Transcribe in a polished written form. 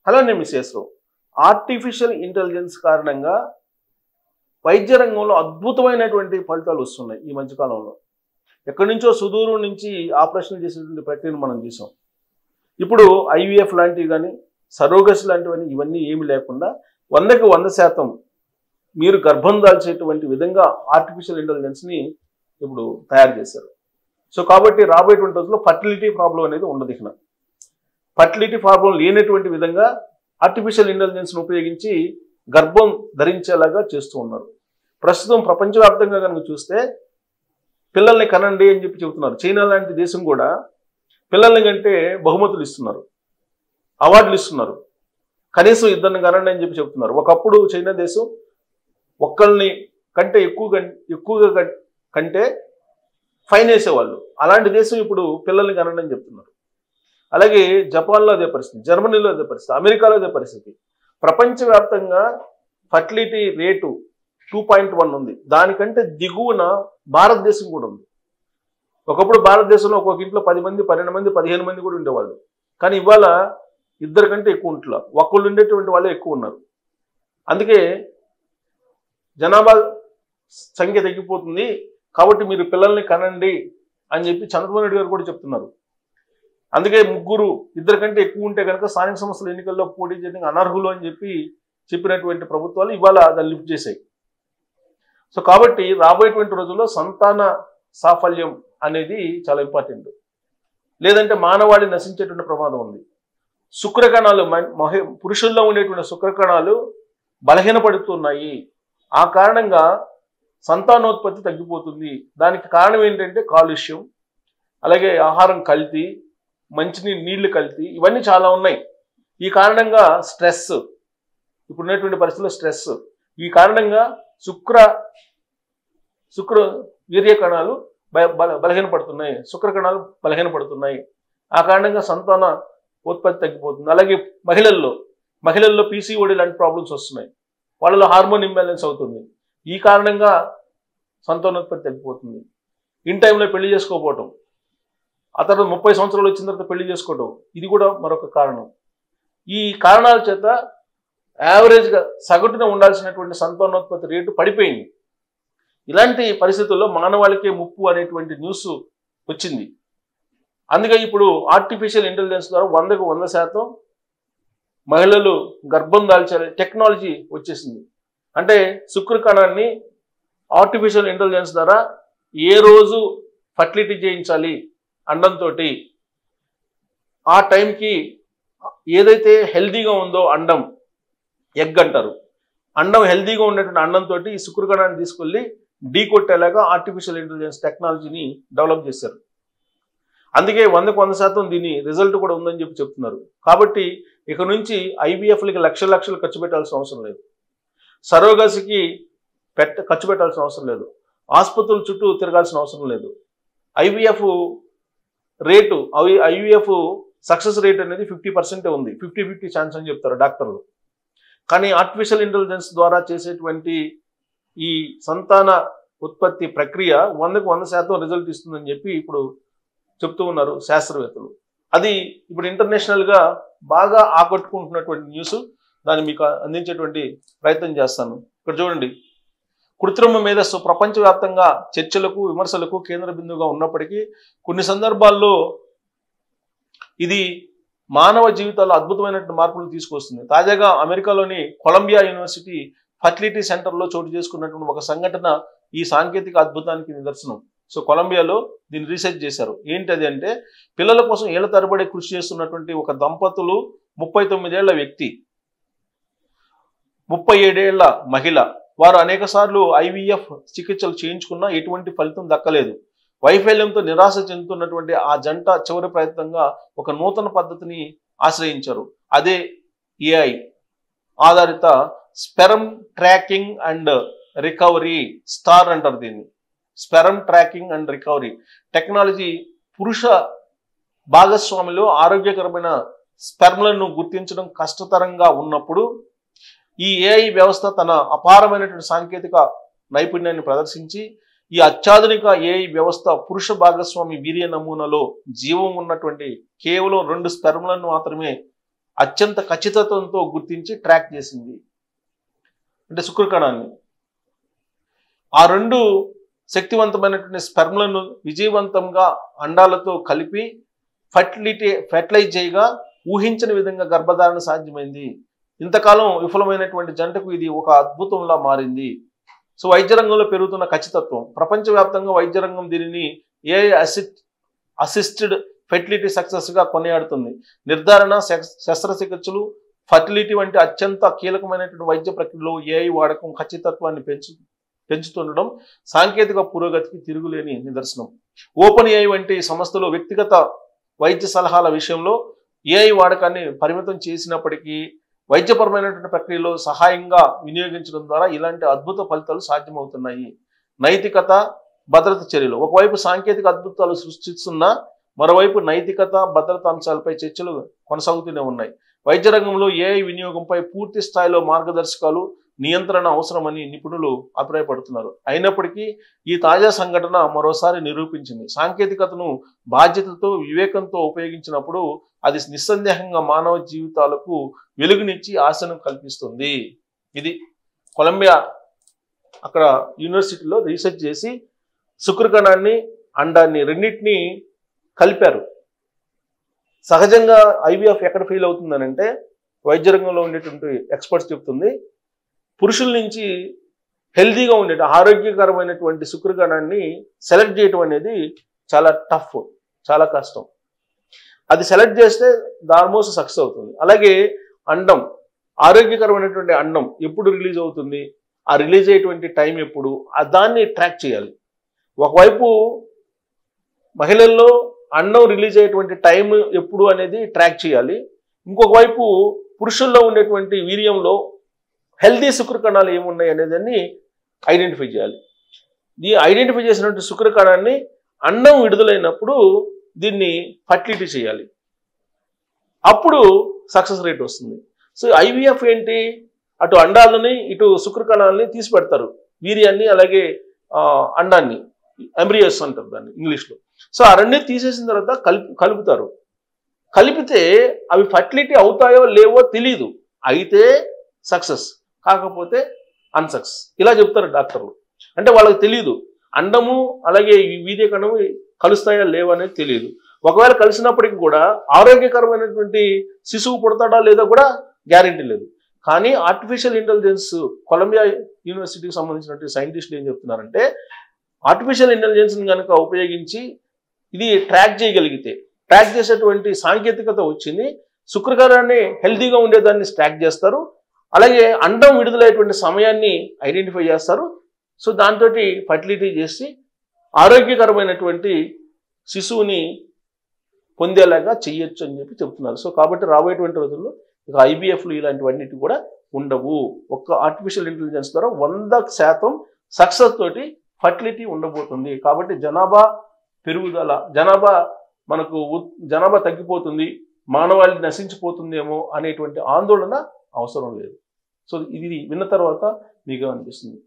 Hello నేను మిస్సెస్రావు. Artificial intelligence కారణంగా వైద్య రంగంలో అద్భుతమైనటువంటి ఫలితాలు వస్తున్నాయి ఈ మధ్యకాలంలో. ఎక్కడి నుంచో సుదూరం నుంచి ఆపరేషన్లు చేసేటువంటి ప్రక్రియను మనం చూసాం. ఇప్పుడు ఐవీఎఫ్ లాంటివి కానీ సరోగసి లాంటివన్నీ ఇవన్నీ ఏమి లేకుండా 100కి 100% మీరు గర్భం దాల్చేటువంటి విధంగా ఆర్టిఫిషియల్ ఇంటెలిజెన్స్ని ఇప్పుడు తయారు చేశారు. సో కాబట్టి రాబోయేటువంటి రోజుల్లో ఫర్టిలిటీ ప్రాబ్లం అనేది ఉండదు. ఇక ఫర్టిలిటీ ప్రాబ్లం లేనటువంటి విధంగా ఆర్టిఫిషియల్ ఇంటెలిజెన్స్ను ఉపయోగించి గర్భం ధరించేలాగా చేస్తూ ఉన్నారు. ప్రస్తుతం ప్రపంచవ్యాప్తంగా కనుక చూస్తే పిల్లల్ని కనండి అని చెప్పి చెబుతున్నారు. చైనా లాంటి దేశం కూడా పిల్లల్ని కంటే బహుమతులు ఇస్తున్నారు, అవార్డులు ఇస్తున్నారు. కనీసం ఇద్దరిని కనండి అని చెప్పి చెబుతున్నారు. ఒకప్పుడు చైనా దేశం ఒక్కళ్ళని కంటే ఎక్కువగా కంటే ఫైన్ వేసేవాళ్ళు. అలాంటి దేశం ఇప్పుడు పిల్లల్ని కనండి అని చెప్తున్నారు. అలాగే జపాన్లో అదే పరిస్థితి, జర్మనీలో అదే పరిస్థితి, అమెరికాలో అదే పరిస్థితి. ప్రపంచవ్యాప్తంగా ఫర్టిలిటీ రేటు 2.1 ఉంది. దానికంటే దిగువన భారతదేశం కూడా ఉంది. ఒకప్పుడు భారతదేశంలో ఒక్కొక్క ఇంట్లో 10 మంది, 12 మంది, 15 మంది కూడా ఉండేవాళ్ళు. కానీ ఇవాళ ఇద్దరు కంటే ఎక్కువ ఉంటున్నారు, ఒక్కళ్ళు ఉండేటువంటి వాళ్ళే ఎక్కువ ఉన్నారు. అందుకే జనాభా సంఖ్య తగ్గిపోతుంది. కాబట్టి మీరు పిల్లల్ని కనండి అని చెప్పి చంద్రబాబు నాయుడు గారు కూడా చెప్తున్నారు. అందుకే ఇద్దరు కంటే ఎక్కువ ఉంటే కనుక స్థానిక సంస్థల ఎన్నికల్లో పోటీ చేయడానికి అనర్హులు అని చెప్పినటువంటి ప్రభుత్వాలు ఇవాళ దాన్ని లిఫ్ట్ చేశాయి. సో కాబట్టి రాబోయేటువంటి రోజుల్లో సంతాన సాఫల్యం అనేది చాలా ఇంపార్టెంట్. లేదంటే మానవాళి నశించేటువంటి ప్రమాదం ఉంది. శుక్రకణాలు పురుషుల్లో ఉండేటువంటి శుక్రకణాలు బలహీనపడుతున్నాయి. ఆ కారణంగా సంతానోత్పత్తి తగ్గిపోతుంది. దానికి కారణం ఏంటంటే కాలుష్యం, అలాగే ఆహారం కల్తీ, నీళ్లు కల్తీ, ఇవన్నీ చాలా ఉన్నాయి. ఈ కారణంగా స్ట్రెస్, ఇప్పుడున్నటువంటి పరిస్థితుల్లో స్ట్రెస్, ఈ కారణంగా శుక్ర వీర్య కణాలు బలహీనపడుతున్నాయి, శుక్రకణాలు బలహీనపడుతున్నాయి. ఆ కారణంగా సంతాన ఉత్పత్తి తగ్గిపోతుంది. అలాగే మహిళల్లో పీసీఓడి లాంటి ప్రాబ్లమ్స్ వస్తున్నాయి. వాళ్ళలో హార్మోన్ ఇంబ్యాలెన్స్ అవుతుంది. ఈ కారణంగా సంతానోత్పత్తి తగ్గిపోతుంది. ఇన్ టైంలో పెళ్లి చేసుకోకపోవటం, ఆ తర్వాత 30 సంవత్సరాలు వచ్చిన తర్వాత పెళ్లి చేసుకోవడం, ఇది కూడా మరొక కారణం. ఈ కారణాల చేత యావరేజ్గా సగటున ఉండాల్సినటువంటి సంతానోత్పత్తి రేటు పడిపోయింది. ఇలాంటి పరిస్థితుల్లో మానవాళికే ముప్పు అనేటువంటి న్యూస్ వచ్చింది. అందుకే ఇప్పుడు ఆర్టిఫిషియల్ ఇంటెలిజెన్స్ ద్వారా 100కు 100% మహిళలు గర్భం దాల్చే టెక్నాలజీ వచ్చేసింది. అంటే శుక్రకణాన్ని ఆర్టిఫిషియల్ ఇంటెలిజెన్స్ ద్వారా ఏ రోజు ఫర్టిలిటీ చేయించాలి అండంతో, ఆ టైంకి ఏదైతే హెల్దీగా ఉందో అండం, ఎగ్ అంటారు, అండం హెల్దీగా ఉన్నటువంటి అండంతో ఈ శుక్రకణాన్ని తీసుకెళ్ళి కొట్టేలాగా ఆర్టిఫిషియల్ ఇంటెలిజెన్స్ టెక్నాలజీని డెవలప్ చేశారు. అందుకే 100కు 100% దీని రిజల్ట్ కూడా ఉందని చెప్తున్నారు. కాబట్టి ఇక నుంచి ఐవీఎఫ్లకి లక్షలు ఖర్చు పెట్టాల్సిన అవసరం లేదు, సరోగసికి ఖర్చు పెట్టాల్సిన అవసరం లేదు, ఆసుపత్రుల చుట్టూ తిరగాల్సిన అవసరం లేదు. ఐవీఎఫ్ సక్సెస్ రేట్ అనేది 50% ఉంది. 50-50 ఛాన్స్ అని చెప్తారు డాక్టర్లు. కానీ ఆర్టిఫిషియల్ ఇంటెలిజెన్స్ ద్వారా చేసేటువంటి ఈ సంతాన ఉత్పత్తి ప్రక్రియ 100కు 100% రిజల్ట్ ఇస్తుందని చెప్పి ఇప్పుడు చెప్తూ ఉన్నారు శాస్త్రవేత్తలు. అది ఇప్పుడు ఇంటర్నేషనల్గా బాగా ఆకట్టుకుంటున్నటువంటి న్యూస్. దాన్ని మీకు అందించేటువంటి ప్రయత్నం చేస్తాను. ఇక్కడ చూడండి, కృత్రిమ మేధస్సు ప్రపంచవ్యాప్తంగా చర్చలకు, విమర్శలకు కేంద్ర బిందువుగా ఉన్నప్పటికీ కొన్ని సందర్భాల్లో ఇది మానవ జీవితాల్లో అద్భుతమైనటువంటి మార్పులు తీసుకొస్తుంది. తాజాగా అమెరికాలోని కొలంబియా యూనివర్సిటీ ఫర్టిలిటీ సెంటర్లో చోటు చేసుకున్నటువంటి ఒక సంఘటన ఈ సాంకేతిక అద్భుతానికి నిదర్శనం. సో కొలంబియాలో దీన్ని రీసెర్చ్ చేశారు. ఏంటది అంటే, పిల్లల కోసం ఏళ్ల తరబడి కృషి చేస్తున్నటువంటి ఒక దంపతులు, 39 ఏళ్ల వ్యక్తి, 37 ఏళ్ల మహిళ, వారు అనేక సార్లు ఐవీఎఫ్ చికిత్సలు చేయించుకున్నా ఎటువంటి ఫలితం దక్కలేదు. వైఫల్యంతో నిరాశ చెందుతున్నటువంటి ఆ జంట చివరి ప్రయత్నంగా ఒక నూతన పద్ధతిని ఆశ్రయించారు. అదే ఏఐ ఆధారిత sperm tracking and recovery, star అంటారు దీన్ని. Sperm tracking and recovery technology పురుష భాగస్వామిలో ఆరోగ్యకరమైన స్పెర్మ్లను గుర్తించడం కష్టతరంగా ఉన్నప్పుడు ఈ ఏఐ వ్యవస్థ తన అపారమైనటువంటి సాంకేతిక నైపుణ్యాన్ని ప్రదర్శించి ఈ అత్యాధునిక ఏఐ వ్యవస్థ పురుష భాగస్వామి వీర్య నమూనాలో జీవం ఉన్నటువంటి కేవలం 2 స్పెర్మ్లను మాత్రమే అత్యంత ఖచ్చితత్వంతో గుర్తించి ట్రాక్ చేసింది. అంటే శుక్రకణాన్ని. ఆ 2 శక్తివంతమైనటువంటి స్పెర్మ్లను విజయవంతంగా అండాలతో కలిపి ఫెర్టిలైజ్ చేయగా ఊహించని విధంగా గర్భధారణ సాధ్యమైంది. ఇంతకాలం విఫలమైనటువంటి జంటకు ఇది ఒక అద్భుతంలా మారింది. సో వైద్య రంగంలో పెరుగుతున్న ఖచ్చితత్వం. ప్రపంచవ్యాప్తంగా వైద్య రంగం దీనిని ఏఐ అసిస్టెడ్ ఫెర్టిలిటీ సక్సెస్గా కొనియాడుతుంది. నిర్ధారణ, శస్త్రచికిత్సలు, ఫర్టిలిటీ వంటి అత్యంత కీలకమైనటువంటి వైద్య ప్రక్రియలో ఏఐ వాడకం ఖచ్చితత్వాన్ని పెంచుతుండడం సాంకేతిక పురోగతికి తిరుగులేని నిదర్శనం. ఓపెన్ ఏఐ వంటి సంస్థలు వ్యక్తిగత వైద్య సలహాల విషయంలో ఏఐ వాడకాన్ని పరిమితం చేసినప్పటికీ వైద్యపరమైనటువంటి ప్రక్రియలో సహాయంగా వినియోగించడం ద్వారా ఇలాంటి అద్భుత ఫలితాలు సాధ్యమవుతున్నాయి. నైతికత, భద్రత చర్యలు. ఒకవైపు సాంకేతిక అద్భుతాలు సృష్టిస్తున్న మరోవైపు నైతికత, భద్రత అంశాలపై చర్చలు కొనసాగుతూనే ఉన్నాయి. వైద్య రంగంలో ఏఐ వినియోగంపై పూర్తి స్థాయిలో మార్గదర్శకాలు, నియంత్రణ అవసరమని నిపుణులు అభిప్రాయపడుతున్నారు. అయినప్పటికీ ఈ తాజా సంఘటన మరోసారి నిరూపించింది, సాంకేతికతను బాధ్యతతో, వివేకంతో ఉపయోగించినప్పుడు అది నిస్సందేహంగా మానవ జీవితాలకు వెలుగునిచ్చి ఆశను కల్పిస్తుంది. ఇది కొలంబియా అక్కడ యూనివర్సిటీలో రీసెర్చ్ చేసి శుక్రకణాన్ని, అండాన్ని రెండింటినీ కలిపారు. సహజంగా ఐవీఎఫ్ ఎక్కడ ఫెయిల్ అవుతుందనంటే వైద్య రంగంలో ఉండేటువంటి ఎక్స్పర్ట్స్ చెప్తుంది, పురుషుల నుంచి హెల్తీగా ఉండే ఆరోగ్యకరమైనటువంటి శుక్రకణాన్ని సెలెక్ట్ చేయటం అనేది చాలా టఫ్, చాలా కష్టం. అది సెలెక్ట్ చేస్తే ఆల్మోస్ట్ సక్సెస్ అవుతుంది. అలాగే అండం, ఆరోగ్యకరమైనటువంటి అండం ఎప్పుడు రిలీజ్ అవుతుంది, ఆ రిలీజ్ అయ్యేటువంటి టైం ఎప్పుడు, దాన్ని ట్రాక్ చేయాలి. ఒకవైపు మహిళల్లో అండం రిలీజ్ అయ్యేటువంటి టైం ఎప్పుడు అనేది ట్రాక్ చేయాలి. ఇంకొక వైపు పురుషుల్లో ఉండేటువంటి వీర్యంలో హెల్దీ శుక్రకణాలు ఏమున్నాయి అనేదాన్ని ఐడెంటిఫై చేయాలి. ఈ ఐడెంటిఫై చేసినటువంటి శుక్రకణాన్ని అండం విడుదలైనప్పుడు దీన్ని ఫర్టిలిటీ చేయాలి. అప్పుడు సక్సెస్ రేట్ వస్తుంది. సో ఐవీఎఫ్ ఏంటి, అటు అండాలని ఇటు శుక్రకణాలని తీసి పెడతారు, వీర్యాన్ని అలాగే అండాన్ని, ఎంబ్రియోస్ అంటారు దాన్ని ఇంగ్లీష్లో. సో ఆ రెండే తీసేసిన తర్వాత కలుపుతారు. కలిపితే అవి ఫర్టిలిటీ అవుతాయో లేవో తెలీదు. అయితే సక్సెస్, కాకపోతే అన్సక్సెస్, ఇలా చెప్తారు డాక్టర్లు. అంటే వాళ్ళకి తెలియదు అండము అలాగే వీర్యకణము కలుస్తాయా లేవా అనేది తెలియదు. ఒకవేళ కలిసినప్పటికీ కూడా ఆరోగ్యకరమైనటువంటి శిశువు పుడతాడా లేదా కూడా గ్యారెంటీ లేదు. కానీ ఆర్టిఫిషియల్ ఇంటెలిజెన్స్, కొలంబియా యూనివర్సిటీకి సంబంధించినటువంటి సైంటిస్టులు ఏం చెప్తున్నారంటే, ఆర్టిఫిషియల్ ఇంటెలిజెన్స్ని కనుక ఉపయోగించి ఇది ట్రాక్ చేయగలిగితే, ట్రాక్ చేసేటువంటి సాంకేతికత వచ్చింది. శుక్రకణాన్ని హెల్తీగా ఉండేదాన్ని ట్రాక్ చేస్తారు, అలాగే అండం విడుదలయ్యేటువంటి సమయాన్ని ఐడెంటిఫై చేస్తారు. సో దాంతో ఫర్టిలిటీ చేసి ఆరోగ్యకరమైనటువంటి శిశువుని పొందేలాగా చెయ్యొచ్చు అని చెప్పి చెప్తున్నారు. సో కాబట్టి రాబోయేటువంటి రోజుల్లో ఇక ఐవీఎఫ్లు ఇలాంటివన్నిటి కూడా ఉండవు. ఒక్క ఆర్టిఫిషియల్ ఇంటెలిజెన్స్ ద్వారా 100% సక్సెస్ తోటి ఫర్టిలిటీ ఉండబోతుంది. కాబట్టి జనాభా పెరుగుదల, జనాభా తగ్గిపోతుంది, మానవాళి నశించిపోతుందేమో అనేటువంటి ఆందోళన అవసరం లేదు. సో ఇది విన్న తర్వాత మీకు అనిపిస్తుంది.